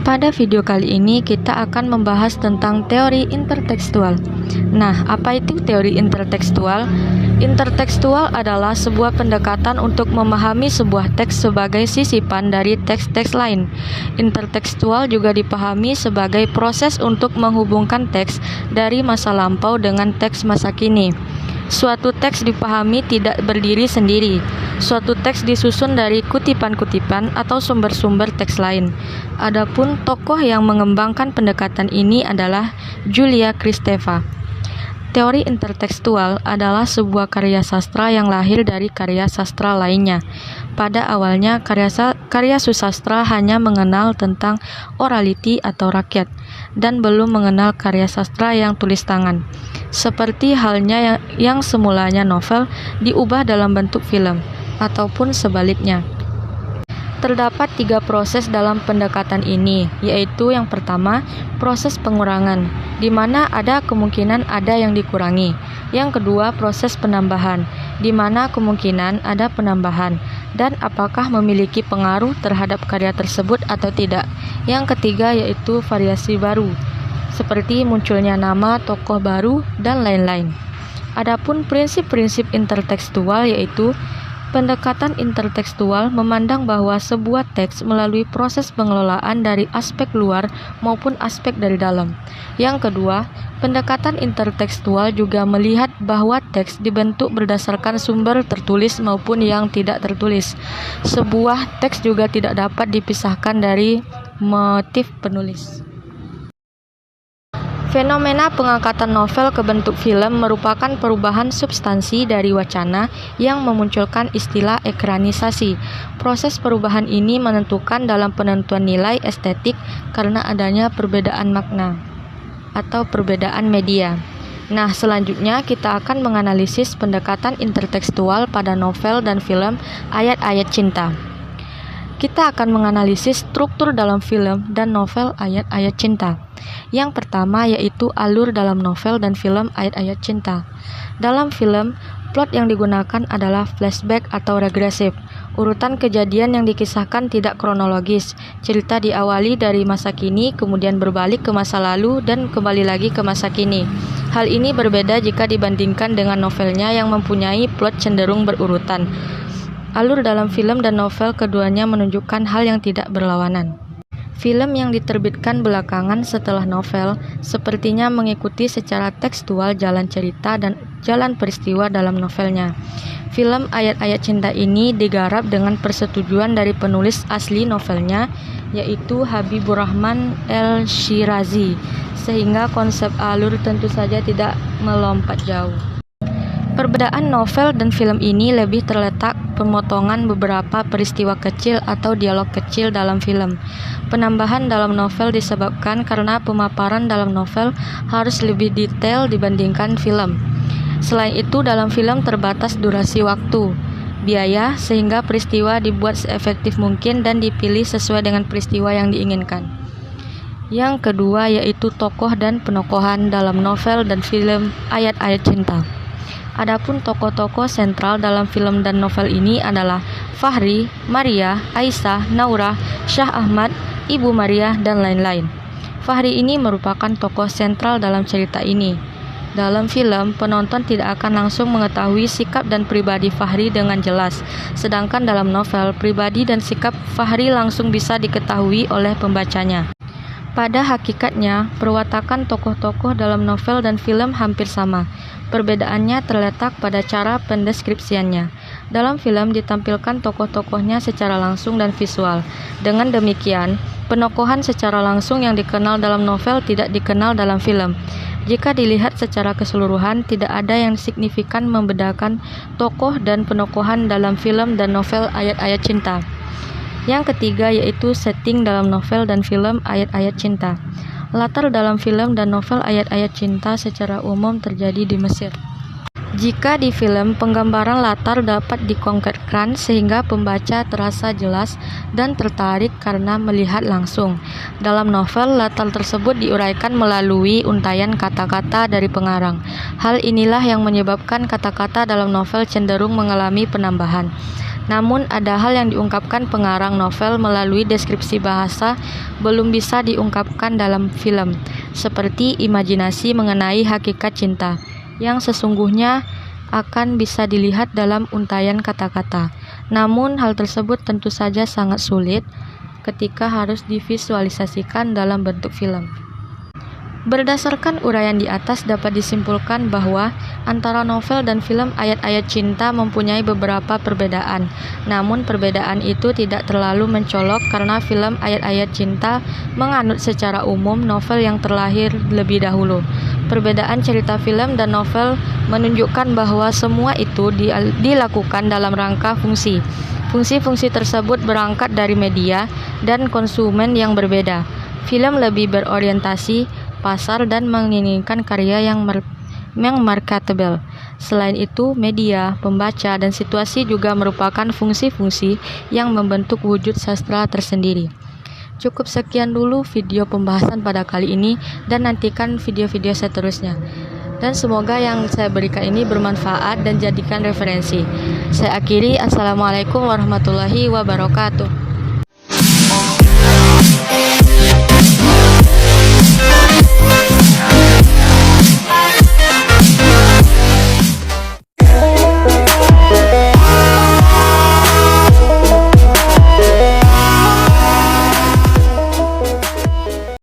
Pada video kali ini kita akan membahas tentang teori intertekstual. Nah, apa itu teori intertekstual? Intertekstual adalah sebuah pendekatan untuk memahami sebuah teks sebagai sisipan dari teks-teks lain. Intertekstual juga dipahami sebagai proses untuk menghubungkan teks dari masa lampau dengan teks masa kini. Suatu teks dipahami tidak berdiri sendiri. Suatu teks disusun dari kutipan-kutipan atau sumber-sumber teks lain. Adapun tokoh yang mengembangkan pendekatan ini adalah Julia Kristeva. Teori intertekstual adalah sebuah karya sastra yang lahir dari karya sastra lainnya. Pada awalnya, karya susastra hanya mengenal tentang orality atau rakyat, dan belum mengenal karya sastra yang tulis tangan. Seperti halnya yang semulanya novel diubah dalam bentuk film, ataupun sebaliknya. Terdapat 3 proses dalam pendekatan ini, yaitu yang pertama, proses pengurangan, di mana ada kemungkinan ada yang dikurangi. Yang kedua, proses penambahan, di mana kemungkinan ada penambahan, dan apakah memiliki pengaruh terhadap karya tersebut atau tidak. Yang ketiga yaitu variasi baru, seperti munculnya nama, tokoh baru, dan lain-lain. Adapun prinsip-prinsip intertekstual yaitu pendekatan intertekstual memandang bahwa sebuah teks melalui proses pengelolaan dari aspek luar maupun aspek dari dalam. Yang kedua, pendekatan intertekstual juga melihat bahwa teks dibentuk berdasarkan sumber tertulis maupun yang tidak tertulis. Sebuah teks juga tidak dapat dipisahkan dari motif penulis. Fenomena pengangkatan novel ke bentuk film merupakan perubahan substansi dari wacana yang memunculkan istilah ekranisasi. Proses perubahan ini menentukan dalam penentuan nilai estetik karena adanya perbedaan makna atau perbedaan media. Nah, selanjutnya kita akan menganalisis pendekatan intertekstual pada novel dan film ayat-ayat cinta. Kita akan menganalisis struktur dalam film dan novel ayat-ayat cinta. Yang pertama yaitu alur dalam novel dan film ayat-ayat cinta. Dalam film, plot yang digunakan adalah flashback atau regresif. Urutan kejadian yang dikisahkan tidak kronologis. Cerita diawali dari masa kini, kemudian berbalik ke masa lalu, dan kembali lagi ke masa kini. Hal ini berbeda jika dibandingkan dengan novelnya yang mempunyai plot cenderung berurutan. Alur dalam film dan novel keduanya menunjukkan hal yang tidak berlawanan. Film yang diterbitkan belakangan setelah novel sepertinya mengikuti secara tekstual jalan cerita dan jalan peristiwa dalam novelnya. Film ayat-ayat cinta ini digarap dengan persetujuan dari penulis asli novelnya, yaitu Habibur Rahman El-Shirazi, sehingga konsep alur tentu saja tidak melompat jauh. Perbedaan novel dan film ini lebih terletak pemotongan beberapa peristiwa kecil atau dialog kecil dalam film. Penambahan dalam novel disebabkan karena pemaparan dalam novel harus lebih detail dibandingkan film. Selain itu, dalam film terbatas durasi waktu, biaya, sehingga peristiwa dibuat seefektif mungkin dan dipilih sesuai dengan peristiwa yang diinginkan. Yang kedua yaitu tokoh dan penokohan dalam novel dan film ayat-ayat cinta. Adapun tokoh-tokoh sentral dalam film dan novel ini adalah Fahri, Maria, Aisyah, Naura, Syah Ahmad, Ibu Maria, dan lain-lain. Fahri ini merupakan tokoh sentral dalam cerita ini. Dalam film, penonton tidak akan langsung mengetahui sikap dan pribadi Fahri dengan jelas, sedangkan dalam novel, pribadi dan sikap Fahri langsung bisa diketahui oleh pembacanya. Pada hakikatnya, perwatakan tokoh-tokoh dalam novel dan film hampir sama. Perbedaannya terletak pada cara pendeskripsiannya. Dalam film ditampilkan tokoh-tokohnya secara langsung dan visual. Dengan demikian, penokohan secara langsung yang dikenal dalam novel tidak dikenal dalam film. Jika dilihat secara keseluruhan, tidak ada yang signifikan membedakan tokoh dan penokohan dalam film dan novel ayat-ayat cinta. Yang ketiga yaitu setting dalam novel dan film ayat-ayat cinta. Latar dalam film dan novel ayat-ayat cinta secara umum terjadi di Mesir. Jika di film, penggambaran latar dapat dikonkretkan sehingga pembaca terasa jelas dan tertarik karena melihat langsung. Dalam novel, latar tersebut diuraikan melalui untaian kata-kata dari pengarang. Hal inilah yang menyebabkan kata-kata dalam novel cenderung mengalami penambahan. Namun, ada hal yang diungkapkan pengarang novel melalui deskripsi bahasa belum bisa diungkapkan dalam film, seperti imajinasi mengenai hakikat cinta, yang sesungguhnya akan bisa dilihat dalam untaian kata-kata. Namun, hal tersebut tentu saja sangat sulit ketika harus divisualisasikan dalam bentuk film. Berdasarkan uraian di atas dapat disimpulkan bahwa antara novel dan film ayat-ayat cinta mempunyai beberapa perbedaan. Namun perbedaan itu tidak terlalu mencolok karena film ayat-ayat cinta menganut secara umum novel yang terlahir lebih dahulu. Perbedaan cerita film dan novel menunjukkan bahwa semua itu dilakukan dalam rangka fungsi. Fungsi-fungsi tersebut berangkat dari media dan konsumen yang berbeda. Film lebih berorientasi pasar dan menginginkan karya yang marketable. Selain itu, media, pembaca, dan situasi juga merupakan fungsi-fungsi yang membentuk wujud sastra tersendiri. Cukup sekian dulu video pembahasan pada kali ini dan nantikan video-video seterusnya. Dan semoga yang saya berikan ini bermanfaat dan jadikan referensi. Saya akhiri, Assalamualaikum warahmatullahi wabarakatuh.